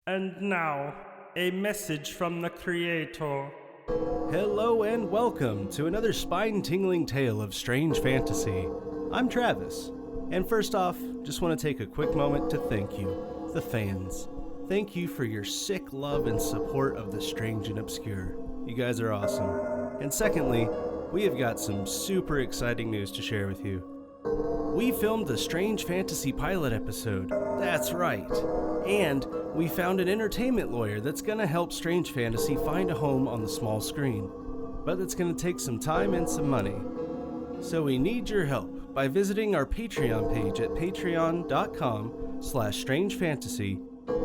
And now, a message from the Creator. Hello and welcome to another spine-tingling tale of strange fantasy. I'm Travis, and first off, just want to take a quick moment to thank you, the fans. Thank you for your sick love and support of the strange and obscure. You guys are awesome. And secondly, we have got some super exciting news to share with you. We filmed a strange fantasy pilot episode. That's right. And we found an entertainment lawyer that's gonna help strange fantasy find a home on the small screen. But it's gonna take some time and some money. So we need your help by visiting our Patreon page at patreon.com/strangefantasy.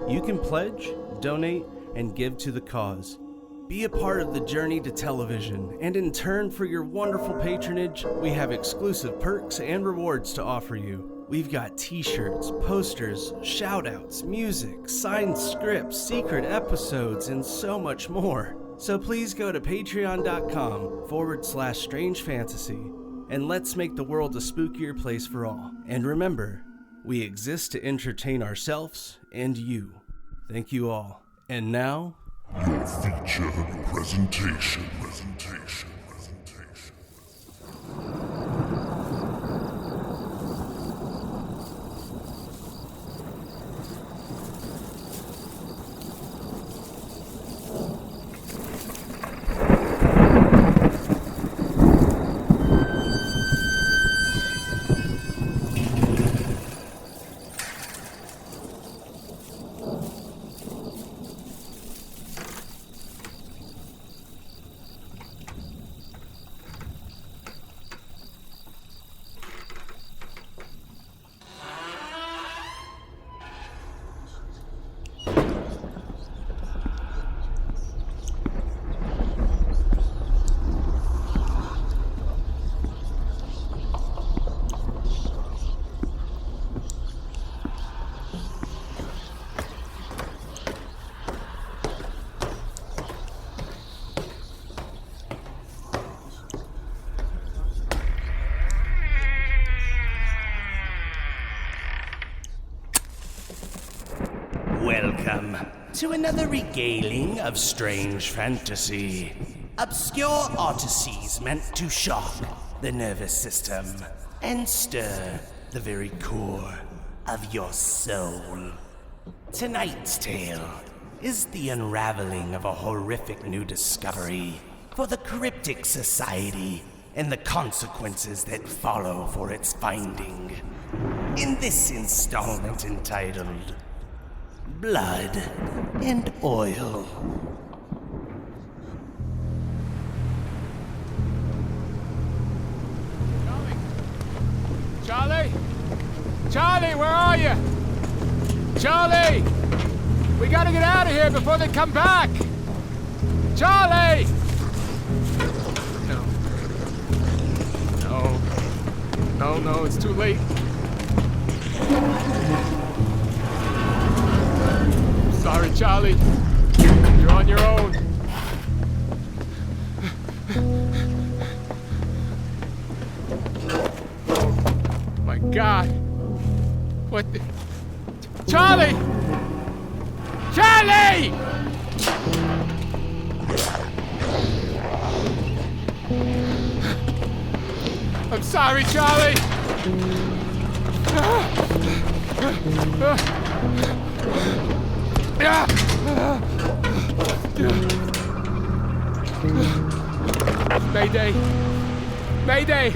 You can pledge, donate, and give to the cause. Be a part of the journey to television, and in turn for your wonderful patronage, we have exclusive perks and rewards to offer you. We've got t-shirts, posters, shoutouts, music, signed scripts, secret episodes, and so much more. So please go to patreon.com/strangefantasy, and let's make the world a spookier place for all. And remember, we exist to entertain ourselves and you. Thank you all. And now, your feature presentation. Welcome to another regaling of strange fantasy. Obscure odysseys meant to shock the nervous system and stir the very core of your soul. Tonight's tale is the unraveling of a horrific new discovery for the Cryptic Society and the consequences that follow for its finding. In this installment entitled Blood and Oil. Charlie? Charlie, where are you? Charlie! We gotta get out of here before they come back! Charlie! No, it's too late. Sorry, Charlie. You're on your own. Oh, my God. What the... Charlie! Charlie! I'm sorry, Charlie. Mayday! Mayday!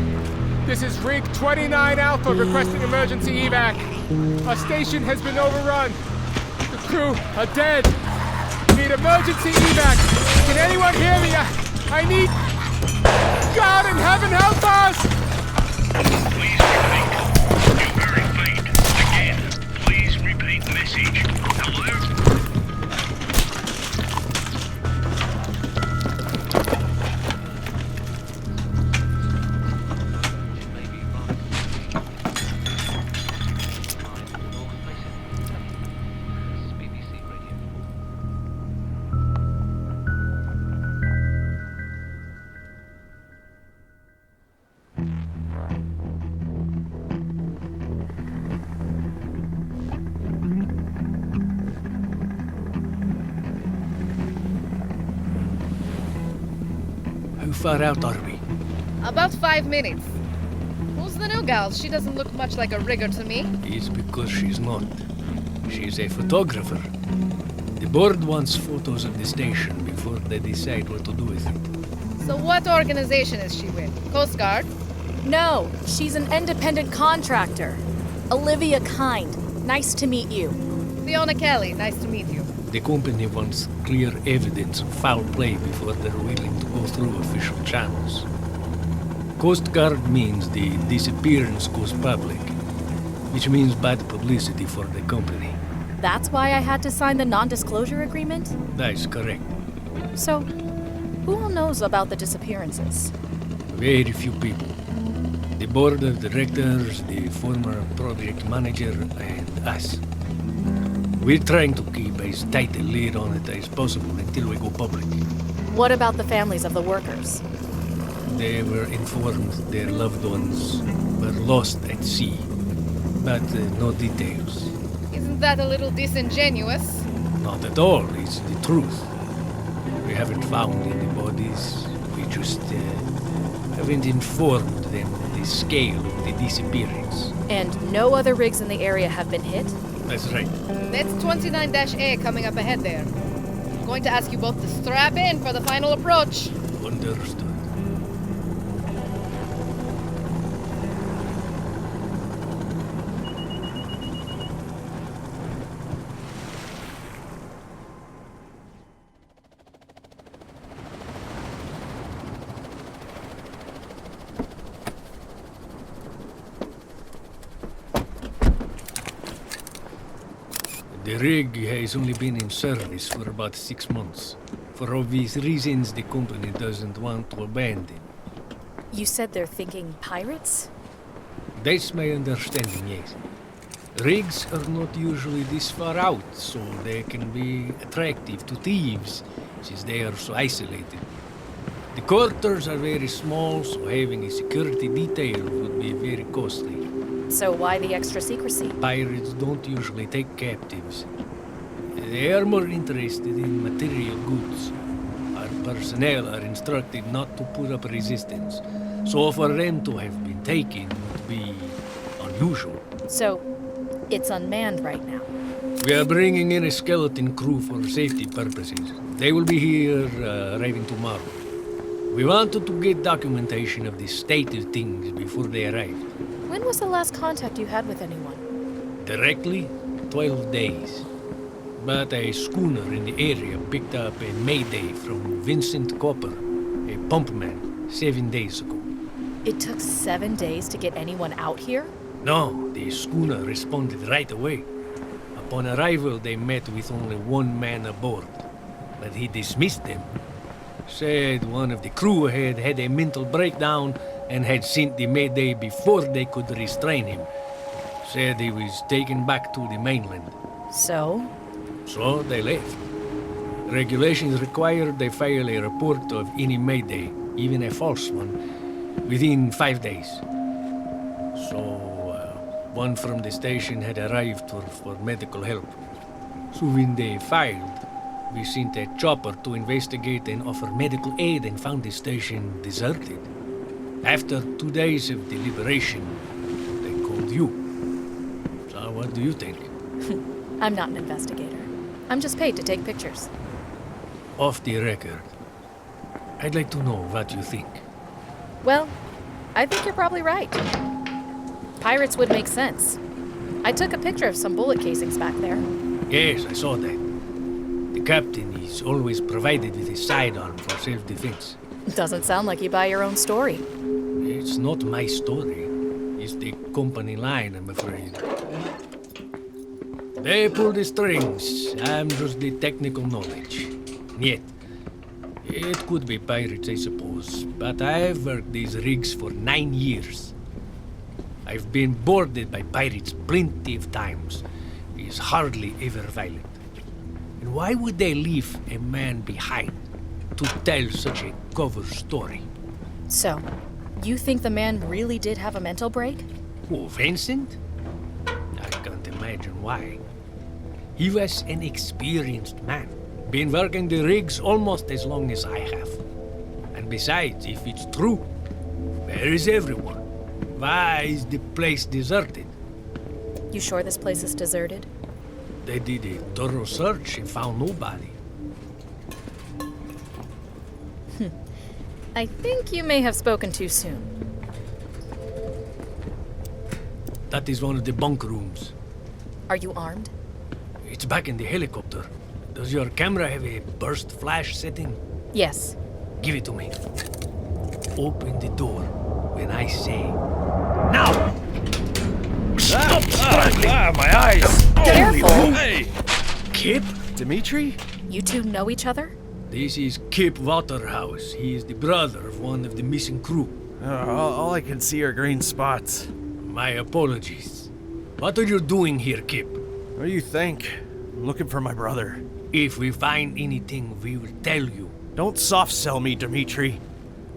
This is Rig 29 Alpha requesting emergency evac. Our station has been overrun. The crew are dead. We need emergency evac. Can anyone hear me? I need... God in heaven, help us! Please repeat. You're very faint. Again, please repeat message. Hello? How far out are we? About 5 minutes. Who's the new gal? She doesn't look much like a rigger to me. It's because she's not. She's a photographer. The board wants photos of the station before they decide what to do with it. So what organization is she with? Coast Guard? No, she's an independent contractor. Olivia Kind. Nice to meet you. Fiona Kelly, nice to meet you. The company wants clear evidence of foul play before they're willing to go through official channels. Coast Guard means the disappearance goes public, which means bad publicity for the company. That's why I had to sign the non-disclosure agreement? That's correct. So, who all knows about the disappearances? Very few people. The board of directors, the former project manager, and us. We're trying to keep as tight a lid on it as possible until we go public. What about the families of the workers? They were informed their loved ones were lost at sea, but no details. Isn't that a little disingenuous? Not at all, it's the truth. We haven't found any bodies, we just haven't informed them of the scale of the disappearance. And no other rigs in the area have been hit? That's right. That's 29-A coming up ahead there. I'm going to ask you both to strap in for the final approach. Understood. The rig has only been in service for about 6 months. For obvious reasons, the company doesn't want to abandon. You said they're thinking pirates? That's my understanding, yes. Rigs are not usually this far out, so they can be attractive to thieves, since they are so isolated. The quarters are very small, so having a security detail would be very costly. So why the extra secrecy? Pirates don't usually take captives. They are more interested in material goods. Our personnel are instructed not to put up resistance, so for them to have been taken would be unusual. So, it's unmanned right now. We are bringing in a skeleton crew for safety purposes. They will be here arriving tomorrow. We wanted to get documentation of the state of things before they arrived. When was the last contact you had with anyone? Directly, 12 days. But a schooner in the area picked up a mayday from Vincent Copper, a pumpman, 7 days ago. It took 7 days to get anyone out here? No, the schooner responded right away. Upon arrival, they met with only one man aboard, but he dismissed them. Said one of the crew had had a mental breakdown and had sent the mayday before they could restrain him. Said he was taken back to the mainland. So? So they left. Regulations required they file a report of any mayday, even a false one, within 5 days. So, one from the station had arrived for medical help. So when they filed, we sent a chopper to investigate and offer medical aid and found the station deserted. After 2 days of deliberation, they called you. So what do you think? I'm not an investigator. I'm just paid to take pictures. Off the record, I'd like to know what you think. Well, I think you're probably right. Pirates would make sense. I took a picture of some bullet casings back there. Yes, I saw that. The captain is always provided with a sidearm for self-defense. Doesn't sound like you buy your own story. It's not my story. It's the company line, I'm afraid. They pull the strings. I'm just the technical knowledge. Yet, it could be pirates, I suppose. But I've worked these rigs for 9 years. I've been boarded by pirates plenty of times. It's hardly ever violent. And why would they leave a man behind to tell such a cover story? So, you think the man really did have a mental break? Oh, Vincent? I can't imagine why. He was an experienced man. Been working the rigs almost as long as I have. And Besides, if it's true, where is everyone? Why is the place deserted? You sure this place is deserted? They did a thorough search and found nobody. I think you may have spoken too soon. That is one of the bunk rooms. Are you armed? It's back in the helicopter. Does your camera have a burst flash setting? Yes. Give it to me. Open the door when I say, now! Stop struggling! My eyes! Careful! Hey! Kip? Dimitri? You two know each other? This is Kip Waterhouse. He is the brother of one of the missing crew. All I can see are green spots. My apologies. What are you doing here, Kip? What do you think? I'm looking for my brother. If we find anything, we will tell you. Don't soft sell me, Dimitri.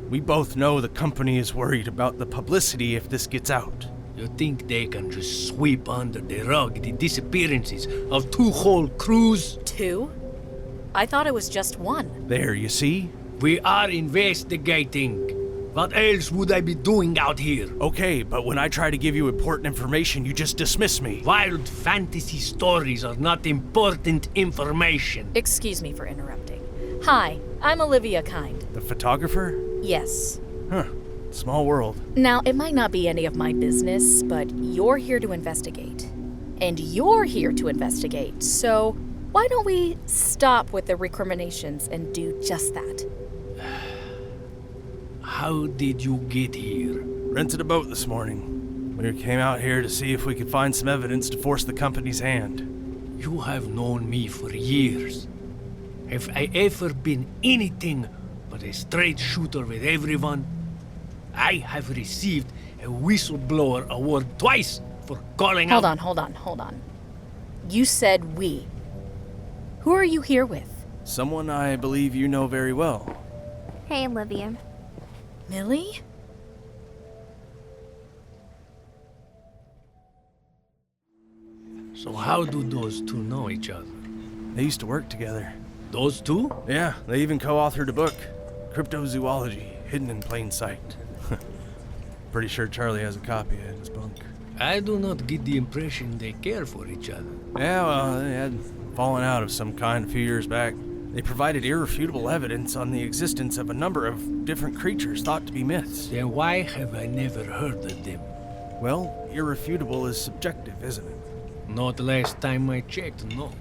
We both know the company is worried about the publicity if this gets out. You think they can just sweep under the rug the disappearances of 2 whole crews? 2? I thought it was just 1. There, you see? We are investigating. What else would I be doing out here? Okay, but when I try to give you important information, you just dismiss me. Wild fantasy stories are not important information. Excuse me for interrupting. Hi, I'm Olivia Kind. The photographer? Yes. Huh. Small world. Now, it might not be any of my business, but you're here to investigate. And you're here to investigate, so why don't we stop with the recriminations and do just that? How did you get here? Rented a boat this morning. We came out here to see if we could find some evidence to force the company's hand. You have known me for years. Have I ever been anything but a straight shooter with everyone? I have received a whistleblower award twice for calling out... Hold on. You said we. Who are you here with? Someone I believe you know very well. Hey, Olivia. Millie? So how do those two know each other? They used to work together. Those two? Yeah, they even co-authored a book, Cryptozoology, Hidden in Plain Sight. Pretty sure Charlie has a copy in his bunk. I do not get the impression they care for each other. Yeah, well, they had fallen out of some kind a few years back. They provided irrefutable evidence on the existence of a number of different creatures thought to be myths. Then why have I never heard of them? Well, irrefutable is subjective, isn't it? Not the last time I checked, no.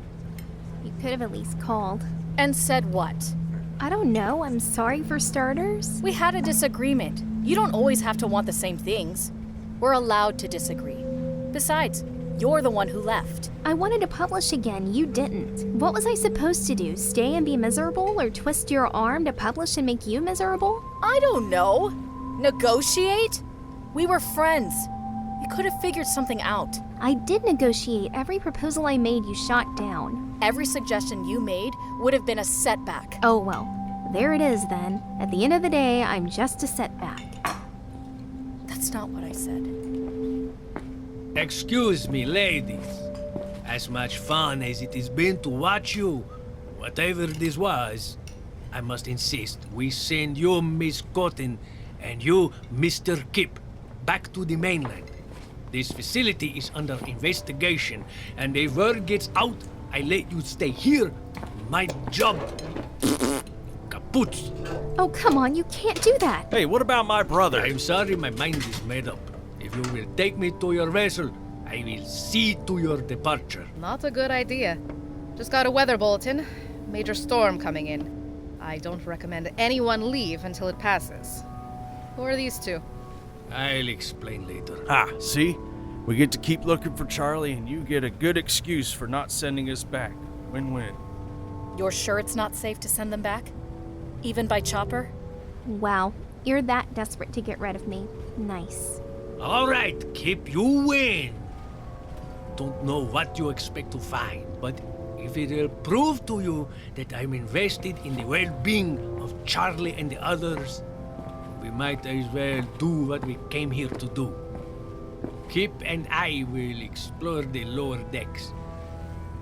You could have at least called. And said what? I don't know. I'm sorry for starters. We had a disagreement. You don't always have to want the same things. We're allowed to disagree. Besides, you're the one who left. I wanted to publish again. You didn't. What was I supposed to do? Stay and be miserable, or twist your arm to publish and make you miserable? I don't know. Negotiate? We were friends. We could have figured something out. I did negotiate. Every proposal I made, you shot down. Every suggestion you made would have been a setback. Oh, well. There it is, then. At the end of the day, I'm just a setback. That's not what I said. Excuse me, ladies. As much fun as it has been to watch you, whatever this was, I must insist we send you, Miss Cotton, and you, Mr. Kip, back to the mainland. This facility is under investigation, and if word gets out, I let you stay here. My job. Kaput. Oh, come on, you can't do that. Hey, what about my brother? I'm sorry, my mind is made up. If you will take me to your vessel, I will see to your departure. Not a good idea. Just got a weather bulletin. Major storm coming in. I don't recommend anyone leave until it passes. Who are these two? I'll explain later. Ah, see? We get to keep looking for Charlie, and you get a good excuse for not sending us back. Win-win. You're sure it's not safe to send them back? Even by chopper? Wow, you're that desperate to get rid of me. Nice. All right, Kip, you win. Don't know what you expect to find, but if it will prove to you that I'm invested in the well-being of Charlie and the others, we might as well do what we came here to do. Kip and I will explore the lower decks.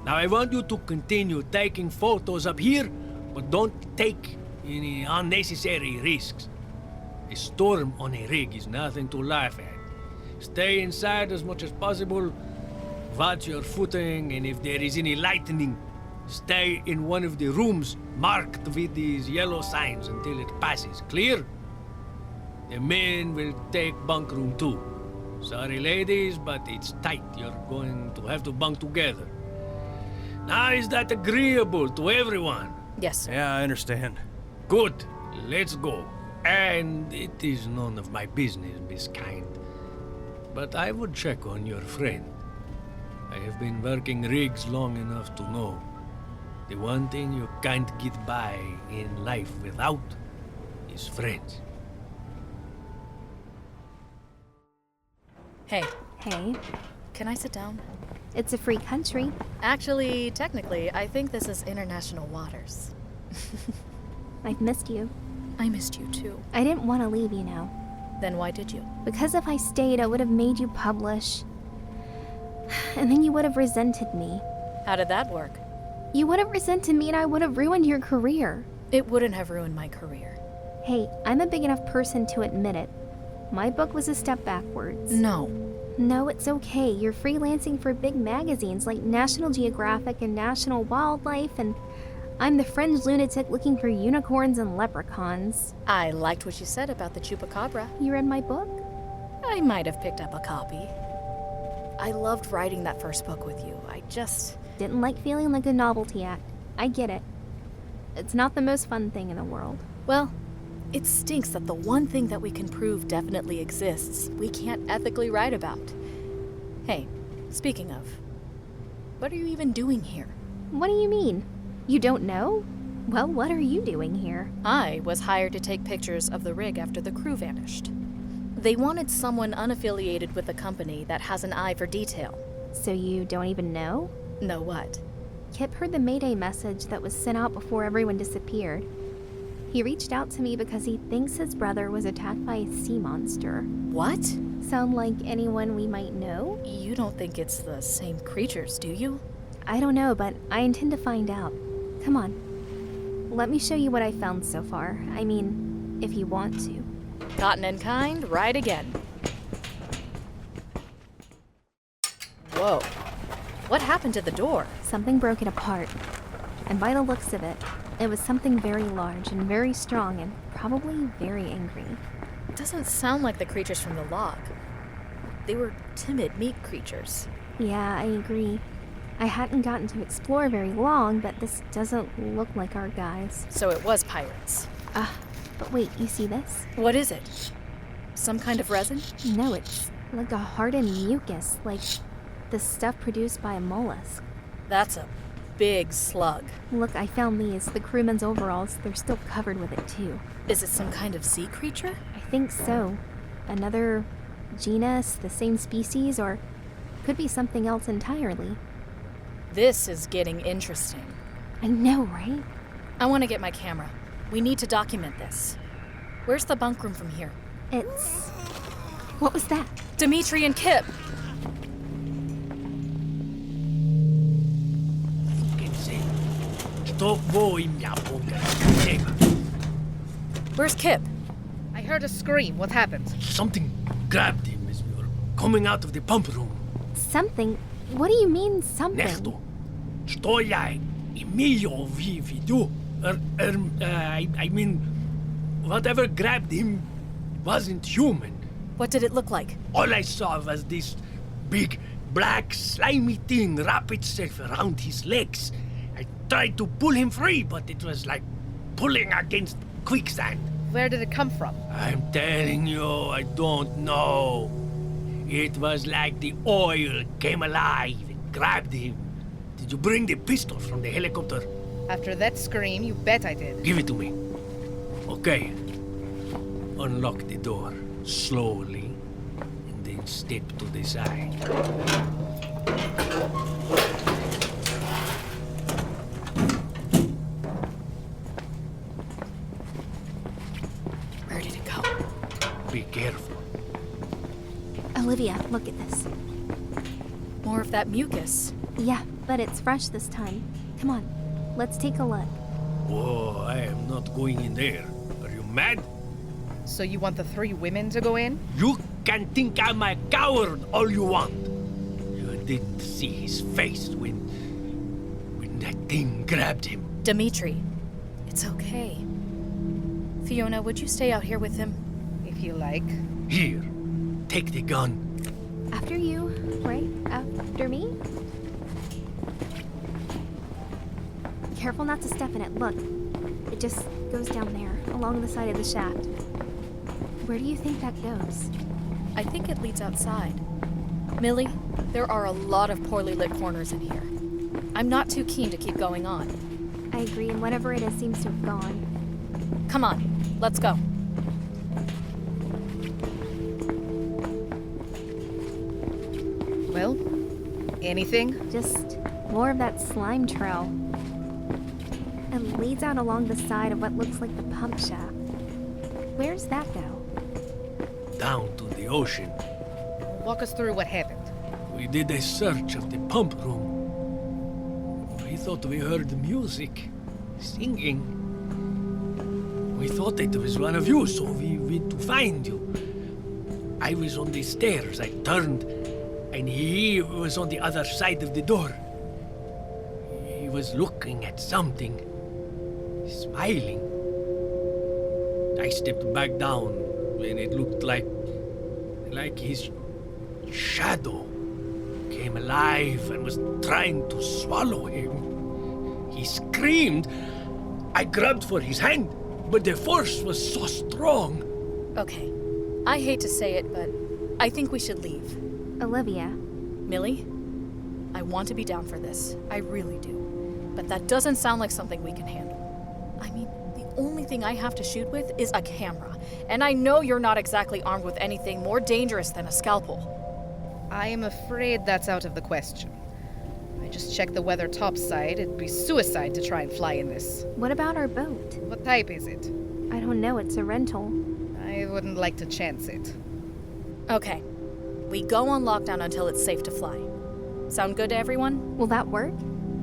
Now I want you to continue taking photos up here, but don't take any unnecessary risks. A storm on a rig is nothing to laugh at. Stay inside as much as possible, watch your footing, and if there is any lightning, stay in one of the rooms marked with these yellow signs until it passes. Clear? The men will take bunk room 2. Sorry, ladies, but it's tight. You're going to have to bunk together. Now, is that agreeable to everyone? Yes, sir. Yeah, I understand. Good. Let's go. And it is none of my business, Miss Kind. But I would check on your friend. I have been working rigs long enough to know the one thing you can't get by in life without is friends. Hey, Hey, can I sit down? it's a free country. Actually, technically, I think this is international waters. I've missed you. I missed you too. I didn't want to leave, you know. Then why did you? Because if I stayed, I would have made you publish. And then you would have resented me. How did that work? You would have resented me and I would have ruined your career. It wouldn't have ruined my career. Hey, I'm a big enough person to admit it. My book was a step backwards. No. No, it's okay. You're freelancing for big magazines like National Geographic and National Wildlife, and I'm the fringe lunatic looking for unicorns and leprechauns. I liked what you said about the chupacabra. You read my book? I might have picked up a copy. I loved writing that first book with you. I just... Didn't like feeling like a novelty act. I get it. It's not the most fun thing in the world. Well, it stinks that the one thing that we can prove definitely exists, we can't ethically write about. Hey, speaking of, what are you even doing here? What do you mean? You don't know? Well, what are you doing here? I was hired to take pictures of the rig after the crew vanished. They wanted someone unaffiliated with the company that has an eye for detail. So you don't even know? Know what? Kip heard the Mayday message that was sent out before everyone disappeared. He reached out to me because he thinks his brother was attacked by a sea monster. What? Sound like anyone we might know? You don't think it's the same creatures, do you? I don't know, but I intend to find out. Come on. Let me show you what I found so far. I mean, if you want to. Cotton and Kind, right again. Whoa. What happened to the door? Something broke it apart. And by the looks of it, it was something very large and very strong and probably very angry. It doesn't sound like the creatures from the log. They were timid meat creatures. Yeah, I agree. I hadn't gotten to explore very long, but this doesn't look like our guys. So it was pirates. But wait, you see this? What is it? Some kind of resin? No, it's like a hardened mucus, like the stuff produced by a mollusk. That's a big slug. Look, I found these. The crewmen's overalls, they're still covered with it too. Is it some kind of sea creature? I think so. Another genus, the same species, or could be something else entirely. This is getting interesting. I know, right? I want to get my camera. We need to document this. Where's the bunk room from here? It's... What was that? Dimitri and Kip! Where's Kip? I heard a scream. What happened? Something grabbed him as we were coming out of the pump room. Something? What do you mean, something? Nešto. Što je imelo v vidu? I mean, whatever grabbed him wasn't human. What did it look like? All I saw was this big, black, slimy thing wrap itself around his legs. I tried to pull him free, but it was like pulling against quicksand. Where did it come from? I'm telling you, I don't know. It was like the oil came alive and grabbed him. Did you bring the pistol from the helicopter? After that scream, you bet I did. Give it to me. Okay. Unlock the door slowly, and then step to the side. Where did it go? Be careful. Olivia, look at this. More of that mucus. Yeah, but it's fresh this time. Come on, let's take a look. Oh, I am not going in there. Are you mad? So you want the 3 women to go in? You can think I'm a coward all you want. You didn't see his face when that thing grabbed him. Dimitri, it's okay. Fiona, would you stay out here with him? If you like. Here, take the gun. After you, right? After me? Careful not to step in it. Look, it just goes down there, along the side of the shaft. Where do you think that goes? I think it leads outside. Millie, there are a lot of poorly lit corners in here. I'm not too keen to keep going on. I agree, and whatever it is seems to have gone. Come on, let's go. Well, anything? Just more of that slime trail. It leads out along the side of what looks like the pump shaft. Where's that go? Down to the ocean. Walk us through what happened. We did a search of the pump room. We thought we heard music, singing. We thought it was one of you, so we went to find you. I was on the stairs. I turned, and he was on the other side of the door. He was looking at something, smiling. I stepped back down, and it looked like his shadow came alive and was trying to swallow him. He screamed. I grabbed for his hand, but the force was so strong. Okay, I hate to say it, but I think we should leave. Olivia. Millie, I want to be down for this. I really do. But that doesn't sound like something we can handle. I mean, the only thing I have to shoot with is a camera. And I know you're not exactly armed with anything more dangerous than a scalpel. I am afraid that's out of the question. I just checked the weather topside. It'd be suicide to try and fly in this. What about our boat? What type is it? I don't know, it's a rental. I wouldn't like to chance it. Okay. We go on lockdown until it's safe to fly. Sound good to everyone? Will that work?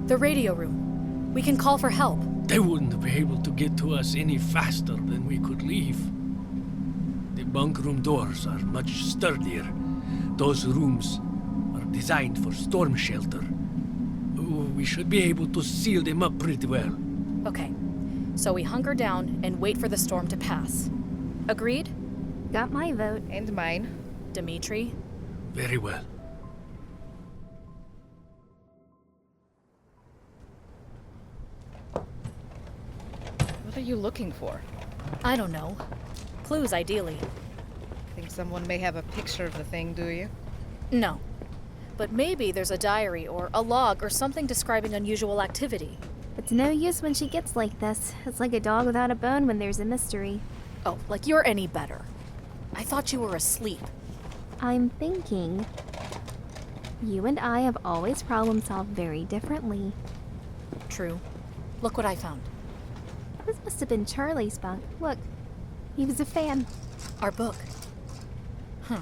The radio room. We can call for help. They wouldn't be able to get to us any faster than we could leave. The bunk room doors are much sturdier. Those rooms are designed for storm shelter. We should be able to seal them up pretty well. Okay. So we hunker down and wait for the storm to pass. Agreed? Got my vote. And mine. Dimitri? Very well. What are you looking for? I don't know. Clues, ideally. Think someone may have a picture of the thing, do you? No. But maybe there's a diary or a log or something describing unusual activity. It's no use when she gets like this. It's like a dog without a bone when there's a mystery. Oh, like you're any better. I thought you were asleep. I'm thinking. You and I have always problem solved very differently. True. Look what I found. This must have been Charlie's bunk. Look, he was a fan. Our book. Huh.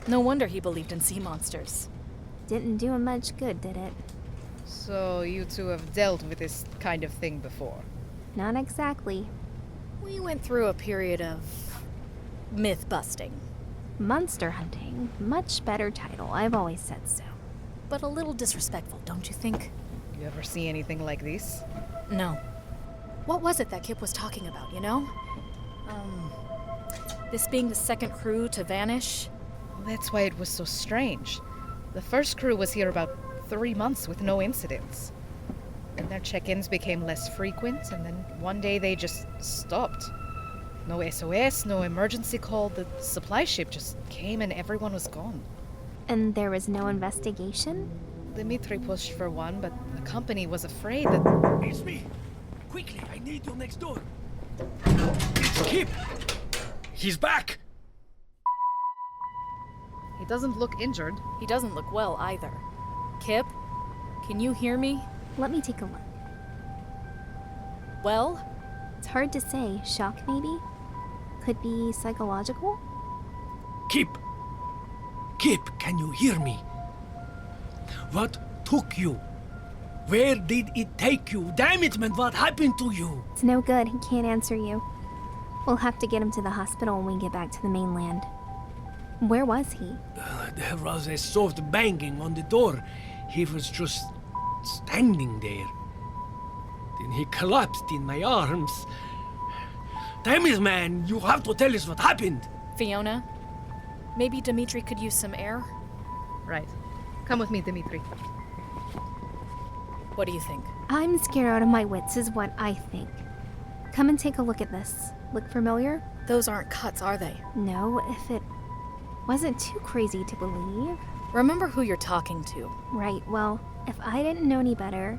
No wonder he believed in sea monsters. Didn't do him much good, did it? So you two have dealt with this kind of thing before? Not exactly. We went through a period of myth busting. Monster hunting. Much better title. I've always said so. But a little disrespectful, don't you think? You ever see anything like this? No. What was it that Kip was talking about, you know? This being the second crew to vanish? Well, that's why it was so strange. The first crew was here about 3 months with no incidents. And their check-ins became less frequent, and then one day they just stopped. No SOS, no emergency call. The supply ship just came and everyone was gone. And there was no investigation? Dimitri pushed for one, but the company was afraid that... It's me! Quickly, I need you next door. It's Kip! He's back! He doesn't look injured. He doesn't look well either. Kip, can you hear me? Let me take a look. Well? It's hard to say. Shock, maybe? Could be psychological? Kip! Kip, can you hear me? What took you? Where did it take you? Damn it, man, what happened to you? It's no good. He can't answer you. We'll have to get him to the hospital when we get back to the mainland. Where was he? There was a soft banging on the door. He was just standing there. Then he collapsed in my arms. Damn it, man, you have to tell us what happened. Fiona, maybe Dimitri could use some air? Right. Come with me, Dimitri. What do you think? I'm scared out of my wits is what I think. Come and take a look at this. Look familiar? Those aren't cuts, are they? No, if it wasn't too crazy to believe. Remember who you're talking to. Right, well, if I didn't know any better,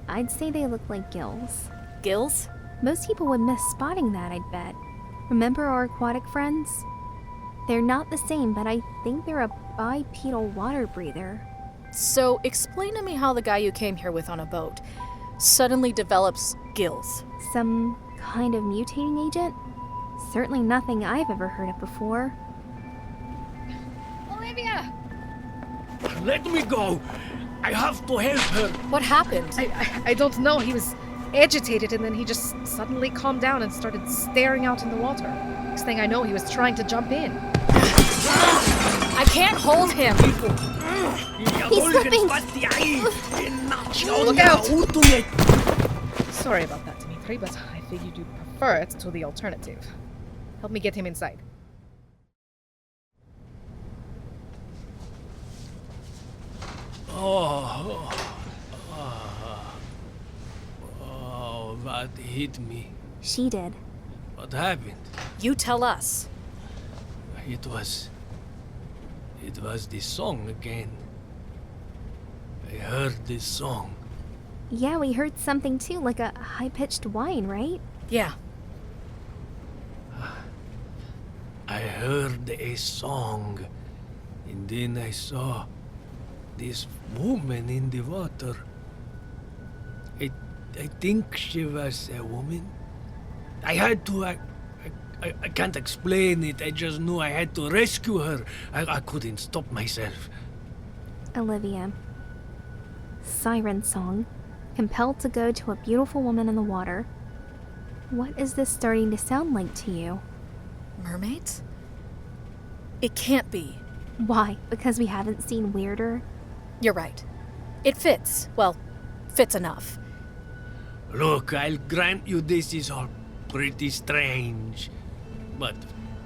I'd say they look like gills. Gills? Most people would miss spotting that, I'd bet. Remember our aquatic friends? They're not the same, but I think they're a bipedal water breather. So, explain to me how the guy you came here with on a boat suddenly develops gills. Some kind of mutating agent? Certainly nothing I've ever heard of before. Olivia! Let me go. I have to help her. What happened? I don't know. He was agitated and then he just suddenly calmed down and started staring out in the water. Next thing I know, he was trying to jump in. I can't hold him. He's slipping! Look out! Sorry about that, Dimitri, but I figured you'd prefer it to the alternative. Help me get him inside. Oh, what hit me? She did. What happened? You tell us. It was the song again. I heard this song. Yeah, we heard something too, like a high-pitched whine, right? Yeah. I heard a song, and then I saw this woman in the water. I think she was a woman. I had to. I can't explain it. I just knew I had to rescue her. I couldn't stop myself. Olivia. Siren song. Compelled to go to a beautiful woman in the water. What is this starting to sound like to you? Mermaids? It can't be. Why? Because we haven't seen weirder? You're right. It fits. Well, fits enough. Look, I'll grant you this is all pretty strange. But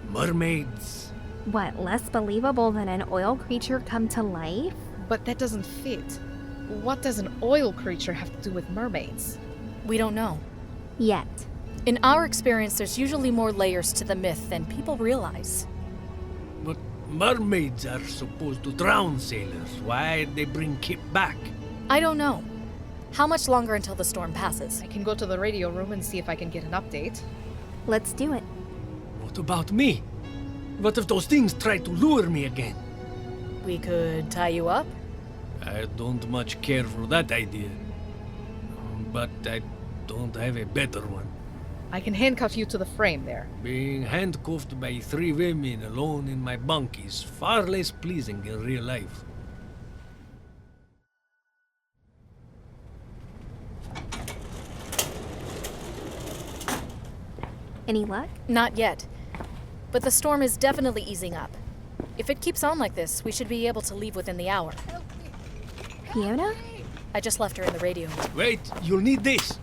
mermaids? What, less believable than an oil creature come to life? But that doesn't fit. What does an oil creature have to do with mermaids? We don't know. Yet. In our experience, there's usually more layers to the myth than people realize. But mermaids are supposed to drown sailors. Why'd they bring Kip back? I don't know. How much longer until the storm passes? I can go to the radio room and see if I can get an update. Let's do it. What about me? What if those things try to lure me again? We could tie you up? I don't much care for that idea. But I don't have a better one. I can handcuff you to the frame there. Being handcuffed by 3 women alone in my bunk is far less pleasing in real life. Any luck? Not yet. But the storm is definitely easing up. If it keeps on like this, we should be able to leave within the hour. Fiona? I just left her in the radio. Wait, you'll need this.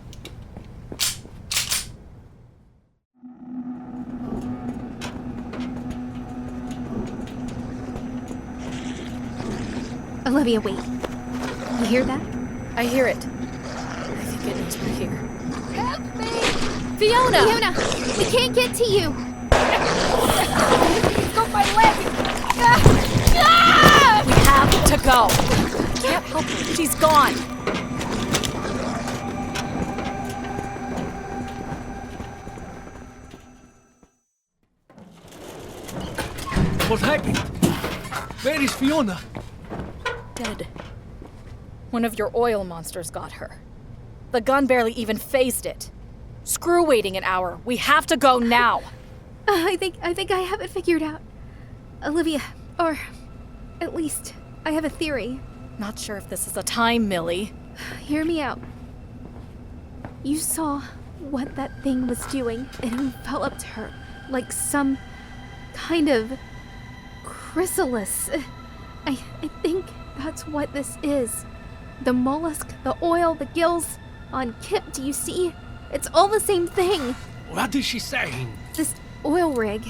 Olivia, wait. You hear that? I hear it. I think it knows we're here. Help me! Fiona! Fiona! We can't get to you! Go my leg! We have to go. Can't help her. She's gone. What happened? Where is Fiona? Dead. One of your oil monsters got her. The gun barely even phased it. Screw waiting an hour. We have to go now. I think I have it figured out. Olivia, or at least I have a theory. Not sure if this is a time, Millie. Hear me out. You saw what that thing was doing. It enveloped her like some kind of chrysalis. I think that's what this is. The mollusk, the oil, the gills. On Kip, do you see? It's all the same thing. What is she saying? This oil rig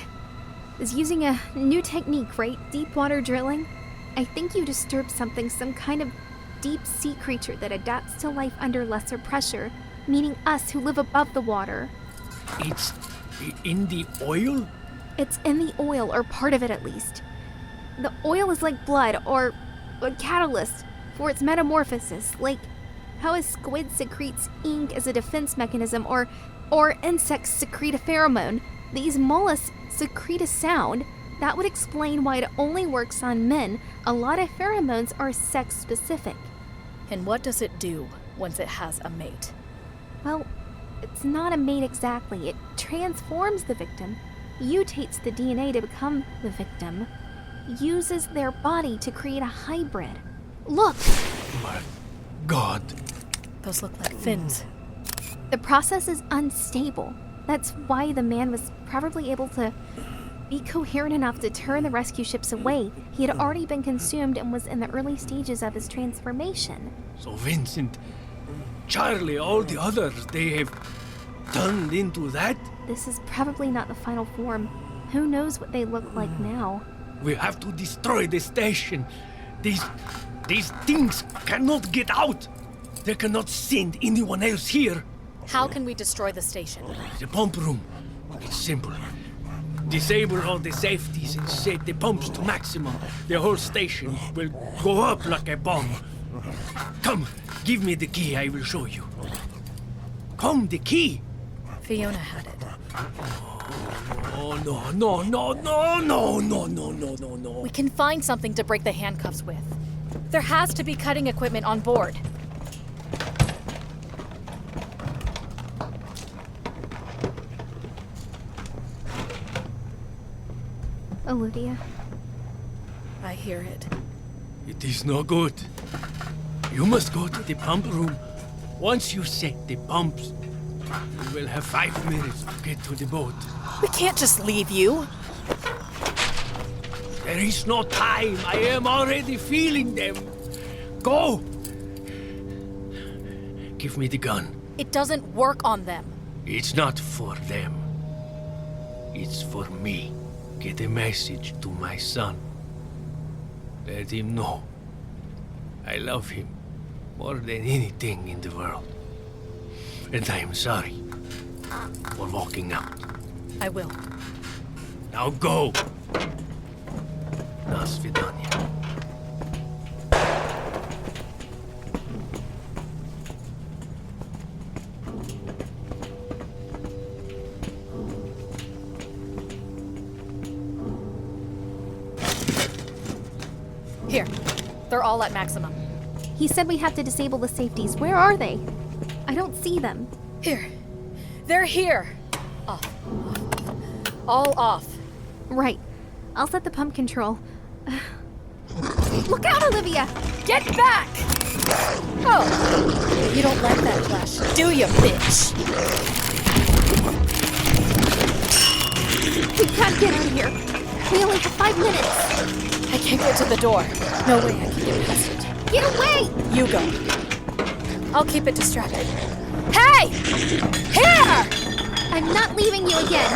is using a new technique, right? Deep water drilling. I think you disturbed something, some kind of deep sea creature that adapts to life under lesser pressure, meaning us who live above the water. It's in the oil? It's in the oil, or part of it at least. The oil is like blood, or a catalyst for its metamorphosis, like how a squid secretes ink as a defense mechanism, or insects secrete a pheromone. These mollusks secrete a sound. That would explain why it only works on men. A lot of pheromones are sex-specific. And what does it do once it has a mate? Well, it's not a mate exactly. It transforms the victim, mutates the DNA to become the victim, uses their body to create a hybrid. Look! My God. Those look like fins. The process is unstable. That's why the man was probably able to be coherent enough to turn the rescue ships away. He had already been consumed and was in the early stages of his transformation. So Vincent, Charlie, all the others, they have turned into that? This is probably not the final form. Who knows what they look like now? We have to destroy the station. These things cannot get out. They cannot send anyone else here. How can we destroy the station? The pump room. It's simple. Disable all the safeties and set the pumps to maximum. The whole station will go up like a bomb. Come, give me the key, I will show you. Come, the key. Fiona had it. Oh, no. We can find something to break the handcuffs with. There has to be cutting equipment on board. Olivia. I hear it. It is no good. You must go to the pump room. Once you set the pumps, you will have 5 minutes to get to the boat. We can't just leave you. There is no time. I am already feeling them. Go! Give me the gun. It doesn't work on them. It's not for them. It's for me. Get a message to my son. Let him know I love him more than anything in the world. And I am sorry for walking out. I will. Now go! Na svidaniya. Here. They're all at maximum. He said we have to disable the safeties. Where are they? I don't see them. Here. They're here. Off. All off. Right. I'll set the pump control. Look out, Olivia! Get back! Oh, you don't like that flash, do you, bitch? We can't get out of here. We only have 5 minutes. I can't get to the door. No way I can get past it. Get away! You go. I'll keep it distracted. Hey! Here! I'm not leaving you again.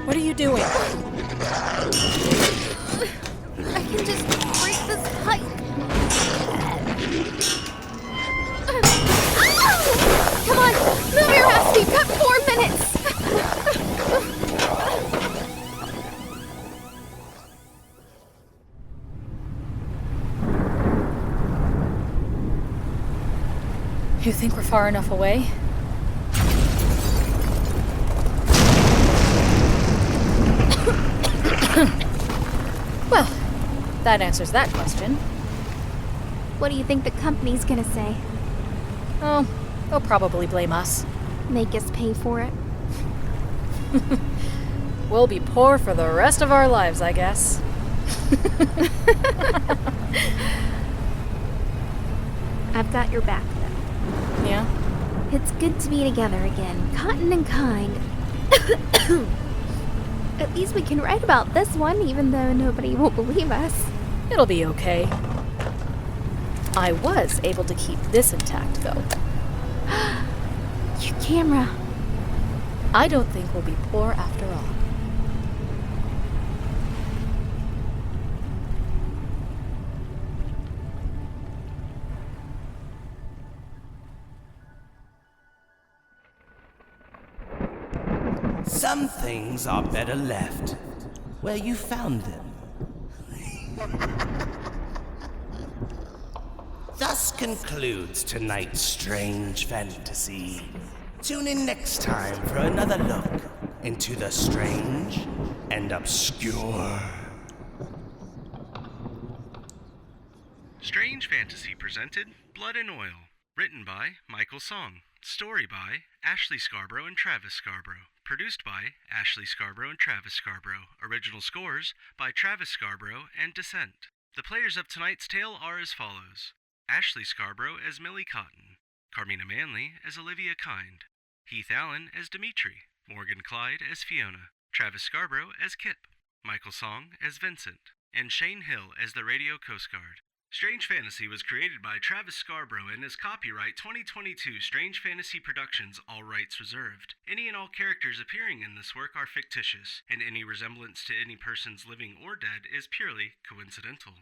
What are you doing? I can just break this pipe. Come on, move your ass. We've got 4 minutes. You think we're far enough away? Well, that answers that question. What do you think the company's gonna say? Oh, they'll probably blame us. Make us pay for it? We'll be poor for the rest of our lives, I guess. I've got your back, though. Yeah? It's good to be together again, cotton and kind. At least we can write about this one, even though nobody will believe us. It'll be okay. I was able to keep this intact, though. Your camera. I don't think we'll be poor after all. Some things are better left where you found them. Thus concludes tonight's strange fantasy. Tune in next time for another look into the strange and obscure. Strange Fantasy presented Blood and Oil. Written by Michael Song. Story by Ashley Scarbro and Travis Scarbro. Produced by Ashley Scarbro and Travis Scarbro. Original scores by Travis Scarbro and Dyssent. The players of tonight's tale are as follows. Ashley Scarbro as Millie Cotton. Carmina Manley as Olivia Kind. Heath Allyn as Dimitri. Morgan Clyde as Fiona. Travis Scarbro as Kip. Michael Song as Vincent. And Shane Hill as the Radio Coast Guard. Strange Fantasy was created by Travis Scarbro and is copyright 2022 Strange Fantasy Productions, all rights reserved. Any and all characters appearing in this work are fictitious, and any resemblance to any persons living or dead is purely coincidental.